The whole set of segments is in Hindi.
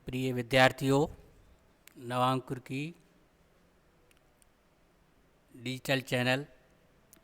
प्रिय विद्यार्थियों, नवांकुर की डिजिटल चैनल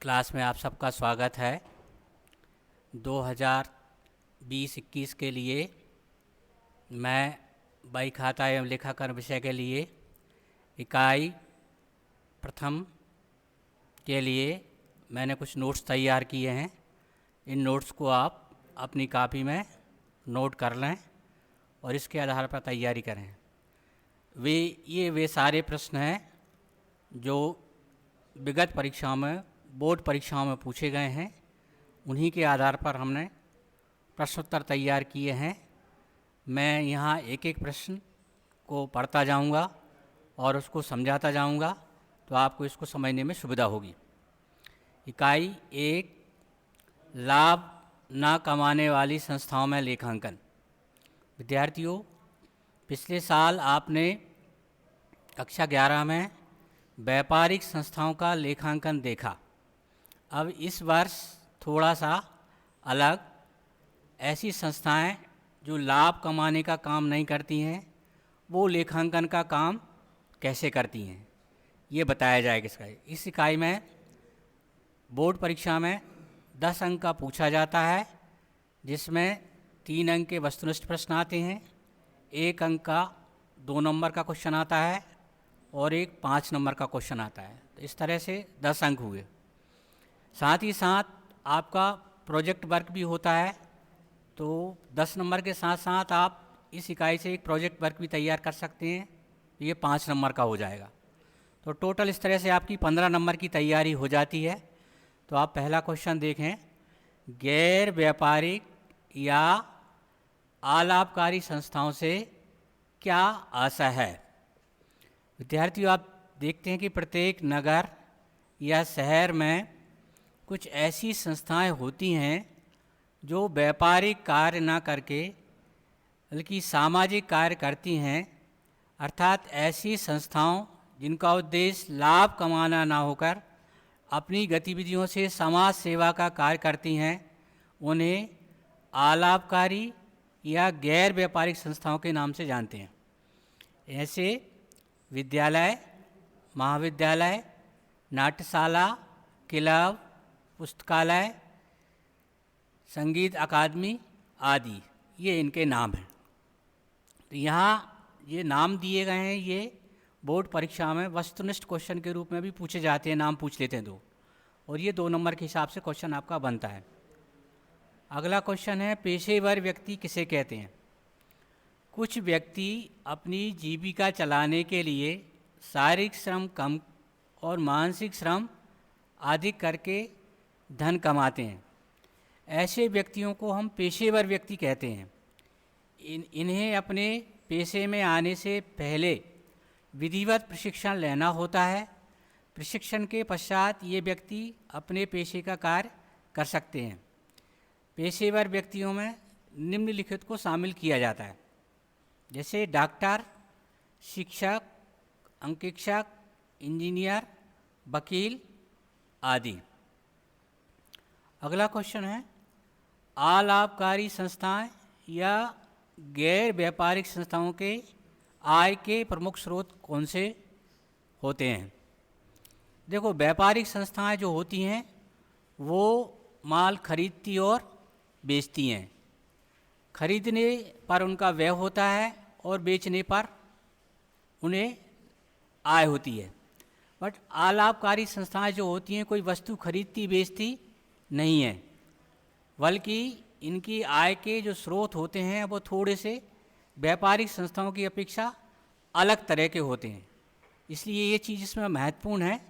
क्लास में आप सबका स्वागत है। 2020-21 के लिए मैं बही खाता एवं लेखाकरण विषय के लिए इकाई प्रथम के लिए मैंने कुछ नोट्स तैयार किए हैं। इन नोट्स को आप अपनी कॉपी में नोट कर लें और इसके आधार पर तैयारी करें। वे सारे प्रश्न हैं जो विगत परीक्षाओं में, बोर्ड परीक्षाओं में पूछे गए हैं। उन्हीं के आधार पर हमने प्रश्नोत्तर तैयार किए हैं। मैं यहाँ एक एक प्रश्न को पढ़ता जाऊँगा और उसको समझाता जाऊँगा, तो आपको इसको समझने में सुविधा होगी। इकाई 1, लाभ न कमाने वाली संस्थाओं में लेखांकन। विद्यार्थियों, पिछले साल आपने कक्षा 11 में व्यापारिक संस्थाओं का लेखांकन देखा। अब इस वर्ष थोड़ा सा अलग, ऐसी संस्थाएं जो लाभ कमाने का काम नहीं करती हैं, वो लेखांकन का काम कैसे करती हैं, ये बताया जाएगा। इस इकाई में बोर्ड परीक्षा में 10 अंक का पूछा जाता है, जिसमें 3 अंक के वस्तुनिष्ठ प्रश्न आते हैं, 1 अंक का 2 नंबर का क्वेश्चन आता है और एक 5 नंबर का क्वेश्चन आता है। तो इस तरह से 10 अंक हुए। साथ ही साथ आपका प्रोजेक्ट वर्क भी होता है, तो 10 नंबर के साथ साथ आप इस इकाई से एक प्रोजेक्ट वर्क भी तैयार कर सकते हैं, ये 5 नंबर का हो जाएगा। तो टोटल इस तरह से आपकी 15 नंबर की तैयारी हो जाती है। तो आप पहला क्वेश्चन देखें, गैर व्यापारिक या अलाभकारी संस्थाओं से क्या आशय है। विद्यार्थियों, आप देखते हैं कि प्रत्येक नगर या शहर में कुछ ऐसी संस्थाएं होती हैं जो व्यापारिक कार्य ना करके बल्कि सामाजिक कार्य करती हैं। अर्थात ऐसी संस्थाओं जिनका उद्देश्य लाभ कमाना ना होकर अपनी गतिविधियों से समाज सेवा का कार्य करती हैं, उन्हें अलाभकारी या गैर व्यापारिक संस्थाओं के नाम से जानते हैं। ऐसे विद्यालय, महाविद्यालय, नाट्यशाला, क्लब, पुस्तकालय, संगीत अकादमी आदि, ये इनके नाम हैं। तो यहाँ ये नाम दिए गए हैं, ये बोर्ड परीक्षा में वस्तुनिष्ठ क्वेश्चन के रूप में भी पूछे जाते हैं। नाम पूछ लेते हैं 2, और ये 2 नंबर के हिसाब से क्वेश्चन आपका बनता है। अगला क्वेश्चन है, पेशेवर व्यक्ति किसे कहते हैं। कुछ व्यक्ति अपनी जीविका चलाने के लिए शारीरिक श्रम कम और मानसिक श्रम अधिक करके धन कमाते हैं। ऐसे व्यक्तियों को हम पेशेवर व्यक्ति कहते हैं। इन्हें अपने पेशे में आने से पहले विधिवत प्रशिक्षण लेना होता है। प्रशिक्षण के पश्चात ये व्यक्ति अपने पेशे का कार्य कर सकते हैं। पेशेवर व्यक्तियों में निम्नलिखित को शामिल किया जाता है, जैसे डॉक्टर, शिक्षक, अंकेक्षक, इंजीनियर, वकील आदि। अगला क्वेश्चन है, अलाभकारी संस्थाएं या गैर व्यापारिक संस्थाओं के आय के प्रमुख स्रोत कौन से होते हैं। देखो, व्यापारिक संस्थाएं जो होती हैं वो माल खरीदती और बेचती हैं। खरीदने पर उनका व्यय होता है और बेचने पर उन्हें आय होती है। बट अलाभकारी संस्थाएं जो होती हैं, कोई वस्तु खरीदती बेचती नहीं है, बल्कि इनकी आय के जो स्रोत होते हैं वो थोड़े से व्यापारिक संस्थाओं की अपेक्षा अलग तरह के होते हैं। इसलिए ये चीज़ इसमें महत्वपूर्ण है।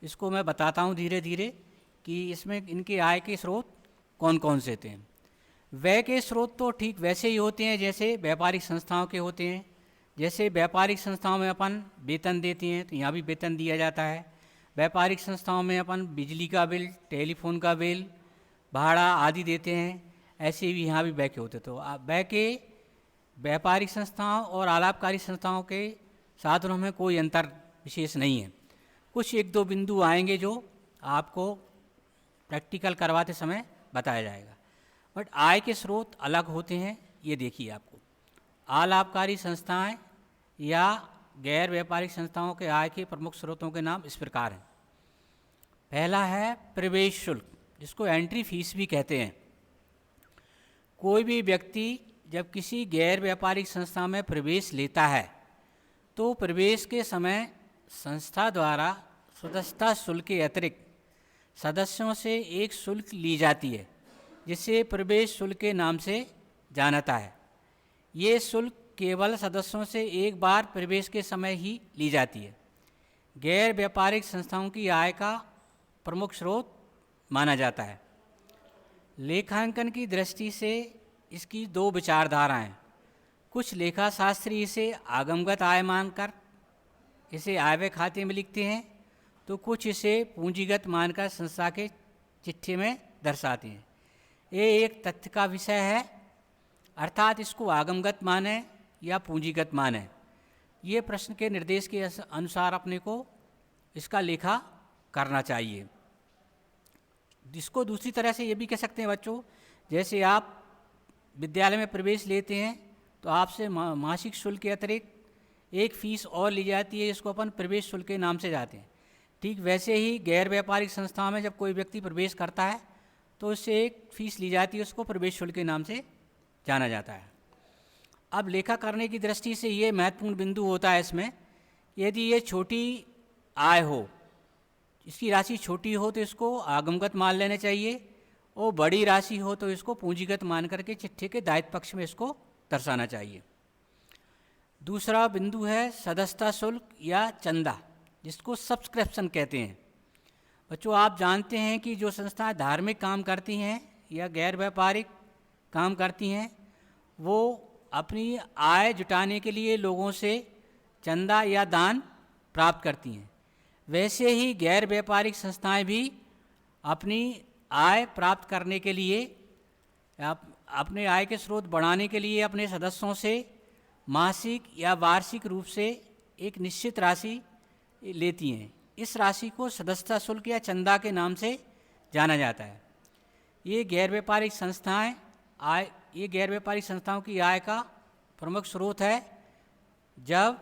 इसको मैं बताता हूँ धीरे धीरे कि इसमें इनके आय के स्रोत कौन कौन से होते हैं। व्यय के स्रोत तो ठीक वैसे ही होते हैं जैसे व्यापारिक संस्थाओं के होते हैं। जैसे व्यापारिक संस्थाओं में अपन वेतन देते हैं, तो यहाँ भी वेतन दिया जाता है। व्यापारिक संस्थाओं में अपन बिजली का बिल, टेलीफोन का बिल, भाड़ा आदि देते हैं। ऐसे भी यहाँ भी व्यय के होते। तो व्यय के व्यापारिक संस्थाओं और अलाभकारी संस्थाओं के साधनों में कोई अंतर विशेष नहीं है। कुछ 1-2 बिंदु आएंगे जो आपको प्रैक्टिकल करवाते समय बताया जाएगा, बट आय के स्रोत अलग होते हैं। ये देखिए आपको, अलाभकारी संस्थाएं या गैर व्यापारिक संस्थाओं के आय के प्रमुख स्रोतों के नाम इस प्रकार हैं। पहला है प्रवेश शुल्क, जिसको एंट्री फीस भी कहते हैं। कोई भी व्यक्ति जब किसी गैर व्यापारिक संस्था में प्रवेश लेता है तो प्रवेश के समय संस्था द्वारा सदस्यता शुल्क के अतिरिक्त सदस्यों से एक शुल्क ली जाती है, जिसे प्रवेश शुल्क के नाम से जानता है। ये शुल्क केवल सदस्यों से एक बार प्रवेश के समय ही ली जाती है। गैर व्यापारिक संस्थाओं की आय का प्रमुख स्रोत माना जाता है। लेखांकन की दृष्टि से इसकी दो विचारधाराएं हैं। कुछ लेखा शास्त्री इसे आगमगत आय मानकर इसे आयव्यय खाते में लिखते हैं, तो कुछ इसे पूंजीगत मानकर संस्था के चिट्ठे में दर्शाते हैं। ये एक तथ्य का विषय है, अर्थात इसको आगमगत माने या पूंजीगत माने, ये प्रश्न के निर्देश के अनुसार अपने को इसका लेखा करना चाहिए। जिसको दूसरी तरह से ये भी कह सकते हैं बच्चों, जैसे आप विद्यालय में प्रवेश लेते हैं तो आपसे मासिक शुल्क के अतिरिक्त एक फ़ीस और ली जाती है, जिसको अपन प्रवेश शुल्क के नाम से जाते हैं। ठीक वैसे ही गैर व्यापारिक संस्थाओं में जब कोई व्यक्ति प्रवेश करता है तो उससे एक फ़ीस ली जाती है, उसको प्रवेश शुल्क के नाम से जाना जाता है। अब लेखा करने की दृष्टि से ये महत्वपूर्ण बिंदु होता है इसमें, यदि ये छोटी आय हो, इसकी राशि छोटी हो तो इसको आगमगत मान लेना चाहिए, और बड़ी राशि हो तो इसको पूंजीगत मान करके चिट्ठे के दायित्व पक्ष में इसको दर्शाना चाहिए। दूसरा बिंदु है सदस्यता शुल्क या चंदा, जिसको सब्सक्रिप्शन कहते हैं। बच्चों, आप जानते हैं कि जो संस्थाएं धार्मिक काम करती हैं या गैर व्यापारिक काम करती हैं, वो अपनी आय जुटाने के लिए लोगों से चंदा या दान प्राप्त करती हैं। वैसे ही गैर व्यापारिक संस्थाएं भी अपनी आय प्राप्त करने के लिए, अपने आय के स्रोत बढ़ाने के लिए अपने सदस्यों से मासिक या वार्षिक रूप से एक निश्चित राशि लेती हैं। इस राशि को सदस्यता शुल्क या चंदा के नाम से जाना जाता है। ये गैर व्यापारिक संस्थाओं की आय का प्रमुख स्रोत है। जब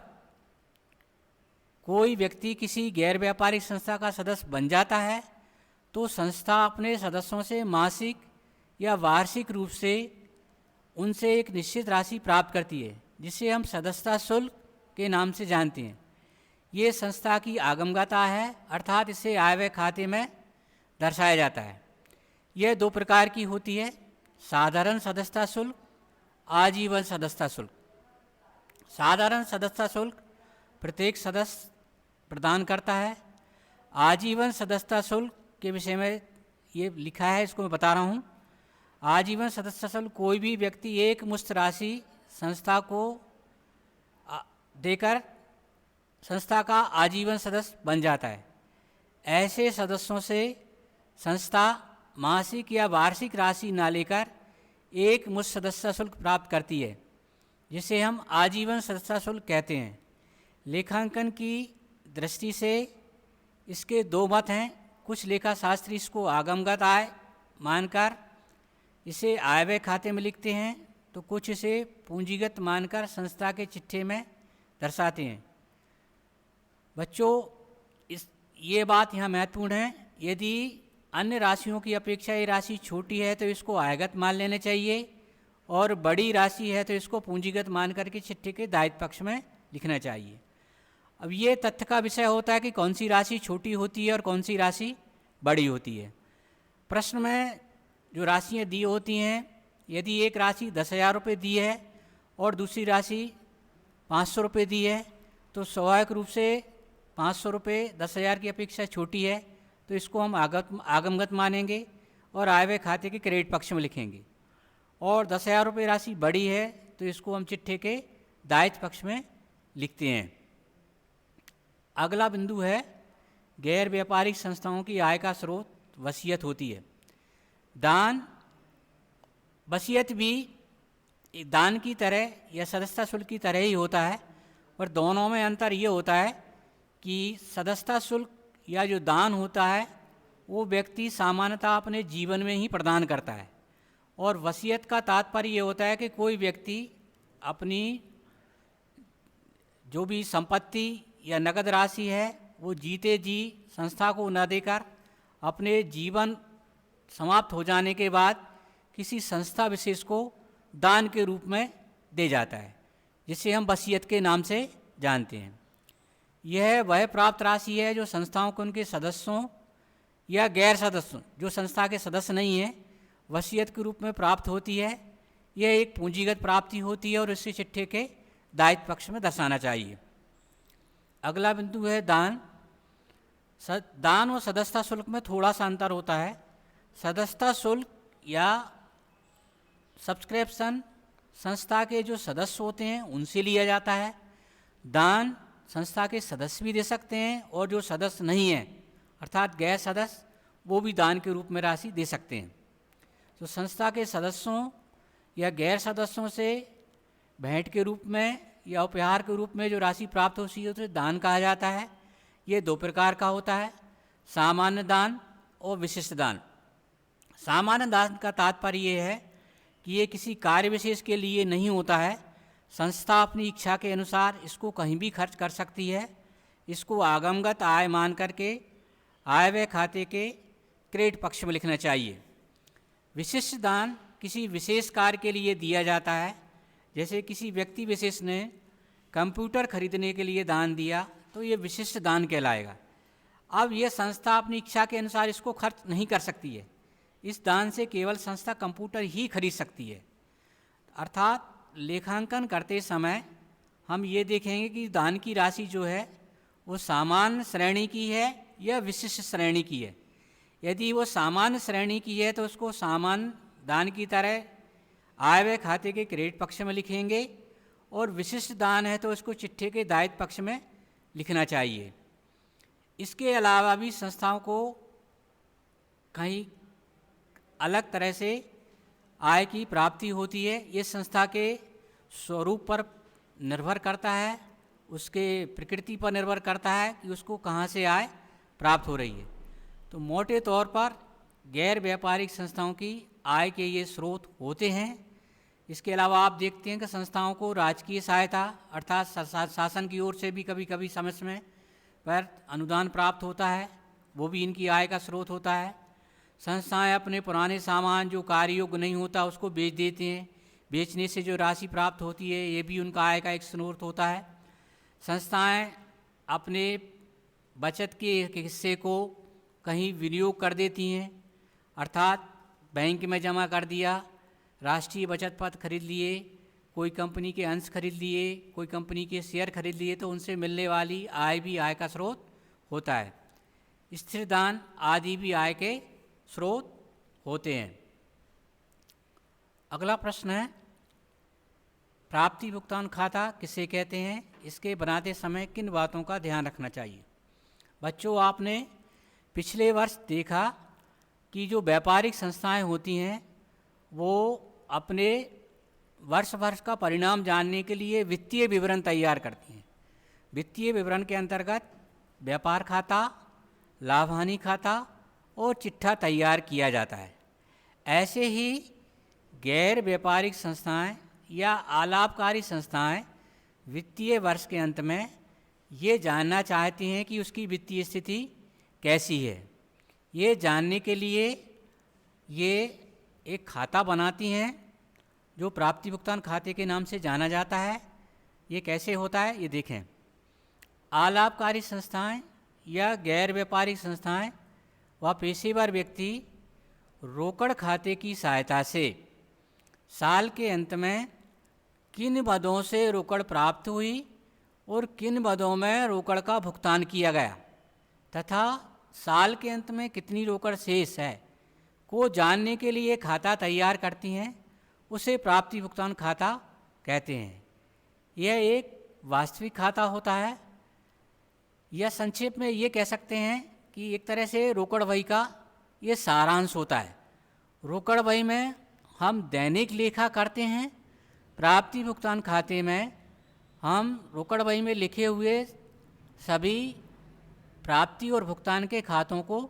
कोई व्यक्ति किसी गैर व्यापारिक संस्था का सदस्य बन जाता है तो संस्था अपने सदस्यों से मासिक या वार्षिक रूप से उनसे एक निश्चित राशि प्राप्त करती है, जिसे हम सदस्यता शुल्क के नाम से जानते हैं। ये संस्था की आगमगत आय है, अर्थात इसे आयव्यय खाते में दर्शाया जाता है। यह दो प्रकार की होती है, साधारण सदस्यता शुल्क, आजीवन सदस्यता शुल्क। साधारण सदस्यता शुल्क प्रत्येक सदस्य प्रदान करता है। आजीवन सदस्यता शुल्क के विषय में ये लिखा है, इसको मैं बता रहा हूँ। आजीवन सदस्यता शुल्क कोई भी व्यक्ति एक मुश्त राशि संस्था को देकर संस्था का आजीवन सदस्य बन जाता है। ऐसे सदस्यों से संस्था मासिक या वार्षिक राशि ना लेकर एक मुश्त सदस्यता शुल्क प्राप्त करती है, जिसे हम आजीवन सदस्यता शुल्क कहते हैं। लेखांकन की दृष्टि से इसके दो मत हैं। कुछ लेखा शास्त्री इसको आगमगत आय मानकर इसे आयव्यय खाते में लिखते हैं, तो कुछ इसे पूंजीगत मानकर संस्था के चिट्ठे में दर्शाते हैं। बच्चों, ये बात यहाँ महत्वपूर्ण है। यदि अन्य राशियों की अपेक्षा ये राशि छोटी है तो इसको आयगत मान लेना चाहिए, और बड़ी राशि है तो इसको पूंजीगत मान करके चिट्ठे के दायित्व पक्ष में लिखना चाहिए। अब ये तथ्य का विषय होता है कि कौन सी राशि छोटी होती है और कौन सी राशि बड़ी होती है। प्रश्न में जो राशियाँ दी होती हैं, यदि एक राशि 10,000 रुपये दी है और दूसरी राशि 500 रुपये दी है, तो स्वाभाविक रूप से 500 रुपये 10,000 की अपेक्षा छोटी है, तो इसको हम आगमगत मानेंगे और आयव्यय खाते के क्रेडिट पक्ष में लिखेंगे। और 10,000 रुपये राशि बड़ी है तो इसको हम चिट्ठे के दायित्व पक्ष में लिखते हैं। अगला बिंदु है गैर व्यापारिक संस्थाओं की आय का स्रोत वसीयत होती है। दान, वसीयत भी दान की तरह या सदस्यता शुल्क की तरह ही होता है, और दोनों में अंतर ये होता है कि सदस्यता शुल्क या जो दान होता है वो व्यक्ति सामान्यतः अपने जीवन में ही प्रदान करता है, और वसीयत का तात्पर्य ये होता है कि कोई व्यक्ति अपनी जो भी संपत्ति या नगद राशि है वो जीते जी संस्था को न देकर अपने जीवन समाप्त हो जाने के बाद किसी संस्था विशेष को दान के रूप में दे जाता है, जिसे हम वसीयत के नाम से जानते हैं। यह वह प्राप्त राशि है जो संस्थाओं को उनके सदस्यों या गैर सदस्यों जो संस्था के सदस्य नहीं हैं वसीयत के रूप में प्राप्त होती है। यह एक पूंजीगत प्राप्ति होती है और इसे चिट्ठे के दायित्व पक्ष में दर्शाना चाहिए। अगला बिंदु है दान। दान और सदस्यता शुल्क में थोड़ा सा अंतर होता है। सदस्यता शुल्क या सब्सक्रिप्शन संस्था के जो सदस्य होते हैं उनसे लिया जाता है। दान संस्था के सदस्य भी दे सकते हैं और जो सदस्य नहीं हैं अर्थात गैर सदस्य वो भी दान के रूप में राशि दे सकते हैं। तो संस्था के सदस्यों या गैर सदस्यों से भेंट के रूप में या उपहार के रूप में जो राशि प्राप्त होती है उसे दान कहा जाता है। ये दो प्रकार का होता है, सामान्य दान और विशिष्ट दान। सामान्य दान का तात्पर्य ये है कि ये किसी कार्य विशेष के लिए नहीं होता है। संस्था अपनी इच्छा के अनुसार इसको कहीं भी खर्च कर सकती है। इसको आगमगत आय मान करके आय व्यय खाते के क्रेडिट पक्ष में लिखना चाहिए। विशिष्ट दान किसी विशेष कार्य के लिए दिया जाता है। जैसे किसी व्यक्ति विशेष ने कंप्यूटर खरीदने के लिए दान दिया तो ये विशिष्ट दान कहलाएगा। अब यह संस्था अपनी इच्छा के अनुसार इसको खर्च नहीं कर सकती है। इस दान से केवल संस्था कंप्यूटर ही खरीद सकती है। अर्थात लेखांकन करते समय हम ये देखेंगे कि दान की राशि जो है वो सामान्य श्रेणी की है या विशिष्ट श्रेणी की है। यदि वो सामान्य श्रेणी की है तो उसको सामान्य दान की तरह आय व्यय खाते के क्रेडिट पक्ष में लिखेंगे, और विशिष्ट दान है तो उसको चिट्ठे के दायित्व पक्ष में लिखना चाहिए। इसके अलावा भी संस्थाओं को कहीं अलग तरह से आय की प्राप्ति होती है। ये संस्था के स्वरूप पर निर्भर करता है, उसके प्रकृति पर निर्भर करता है कि उसको कहाँ से आय प्राप्त हो रही है। तो मोटे तौर पर गैर व्यापारिक संस्थाओं की आय के ये स्रोत होते हैं। इसके अलावा आप देखते हैं कि संस्थाओं को राजकीय सहायता अर्थात शासन की ओर से भी कभी कभी समय समय पर अनुदान प्राप्त होता है, वो भी इनकी आय का स्रोत होता है। संस्थाएं अपने पुराने सामान जो कार्य योग्य नहीं होता उसको बेच देते हैं। बेचने से जो राशि प्राप्त होती है ये भी उनका आय का एक स्रोत होता है। संस्थाएं अपने बचत के हिस्से को कहीं विनियोग कर देती हैं, अर्थात बैंक में जमा कर दिया, राष्ट्रीय बचत पत्र खरीद लिए, कोई कंपनी के अंश खरीद लिए, कोई कंपनी के शेयर खरीद लिए, तो उनसे मिलने वाली आय भी आय का स्रोत होता है। स्थिर दान आदि भी आय के स्रोत होते हैं। अगला प्रश्न है, प्राप्ति भुगतान खाता किसे कहते हैं? इसके बनाते समय किन बातों का ध्यान रखना चाहिए? बच्चों, आपने पिछले वर्ष देखा कि जो व्यापारिक संस्थाएं होती हैं वो अपने वर्ष का परिणाम जानने के लिए वित्तीय विवरण तैयार करती हैं। वित्तीय विवरण के अंतर्गत व्यापार खाता, लाभ हानि खाता और चिट्ठा तैयार किया जाता है। ऐसे ही गैर व्यापारिक संस्थाएं या अलाभकारी संस्थाएं वित्तीय वर्ष के अंत में ये जानना चाहती हैं कि उसकी वित्तीय स्थिति कैसी है। ये जानने के लिए ये एक खाता बनाती हैं जो प्राप्ति भुगतान खाते के नाम से जाना जाता है। ये कैसे होता है ये देखें। अलाभकारी संस्थाएं या गैर व्यापारिक संस्थाएं व पेशेवर व्यक्ति रोकड़ खाते की सहायता से साल के अंत में किन मदों से रोकड़ प्राप्त हुई और किन मदों में रोकड़ का भुगतान किया गया तथा साल के अंत में कितनी रोकड़ शेष है को जानने के लिए खाता तैयार करती हैं। उसे प्राप्ति भुगतान खाता कहते हैं। यह एक वास्तविक खाता होता है, या संक्षेप में ये कह सकते हैं कि एक तरह से रोकड़ बही का ये सारांश होता है। रोकड़ बही में हम दैनिक लेखा करते हैं, प्राप्ति भुगतान खाते में हम रोकड़ बही में लिखे हुए सभी प्राप्ति और भुगतान के खातों को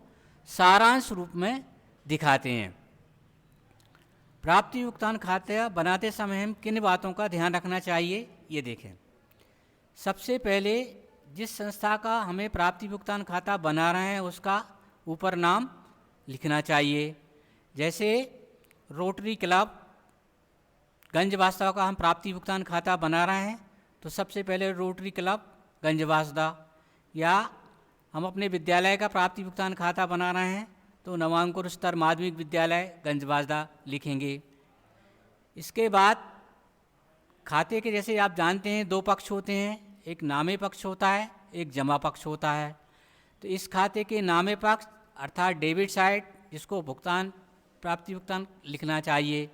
सारांश रूप में दिखाते हैं। प्राप्ति भुगतान खाता बनाते समय हम किन बातों का ध्यान रखना चाहिए, ये देखें। सबसे पहले जिस संस्था का हमें प्राप्ति भुगतान खाता बना रहे हैं उसका ऊपर नाम लिखना चाहिए। जैसे रोटरी क्लब गंजवासदा का हम प्राप्ति भुगतान खाता बना रहे हैं तो सबसे पहले रोटरी क्लब गंजवासदा, या हम अपने विद्यालय का प्राप्ति भुगतान खाता बना रहे हैं तो नवांकुर स्तर माध्यमिक विद्यालय गंजवासदा लिखेंगे। इसके बाद खाते के जैसे आप जानते हैं दो पक्ष होते हैं, एक नामे पक्ष होता है, एक जमा पक्ष होता है। तो इस खाते के नामे पक्ष अर्थात डेबिट साइड जिसको भुगतान प्राप्ति भुगतान लिखना चाहिए।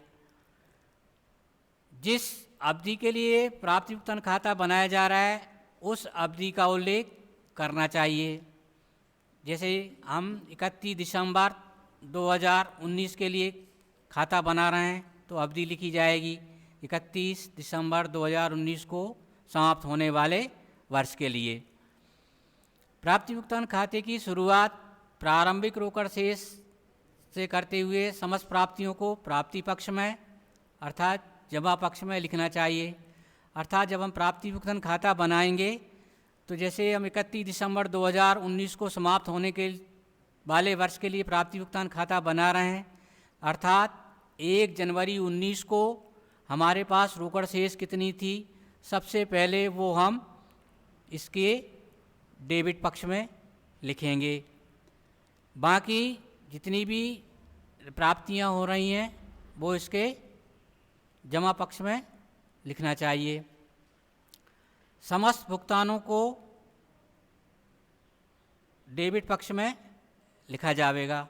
जिस अवधि के लिए प्राप्ति भुगतान खाता बनाया जा रहा है उस अवधि का उल्लेख करना चाहिए। जैसे हम 31 दिसंबर 2019 के लिए खाता बना रहे हैं तो अवधि लिखी जाएगी 31 दिसंबर 2019 को समाप्त होने वाले वर्ष के लिए। प्राप्ति भुगतान खाते की शुरुआत प्रारंभिक रोकड़ शेष से करते हुए समस्त प्राप्तियों को प्राप्ति पक्ष में अर्थात जमा पक्ष में लिखना चाहिए। अर्थात जब हम प्राप्ति भुगतान खाता बनाएंगे तो जैसे हम 31 दिसंबर 2019 को समाप्त होने के वाले वर्ष के लिए प्राप्ति भुगतान खाता बना रहे हैं, अर्थात 1 जनवरी 19 को हमारे पास रोकड़ शेष कितनी थी, सबसे पहले वो हम इसके डेबिट पक्ष में लिखेंगे। बाकी जितनी भी प्राप्तियां हो रही हैं वो इसके जमा पक्ष में लिखना चाहिए। समस्त भुगतानों को डेबिट पक्ष में लिखा जाएगा।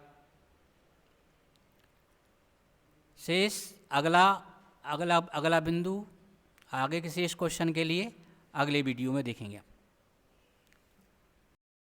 शेष अगला बिंदु आगे के शेष क्वेश्चन के लिए अगले वीडियो में देखेंगे।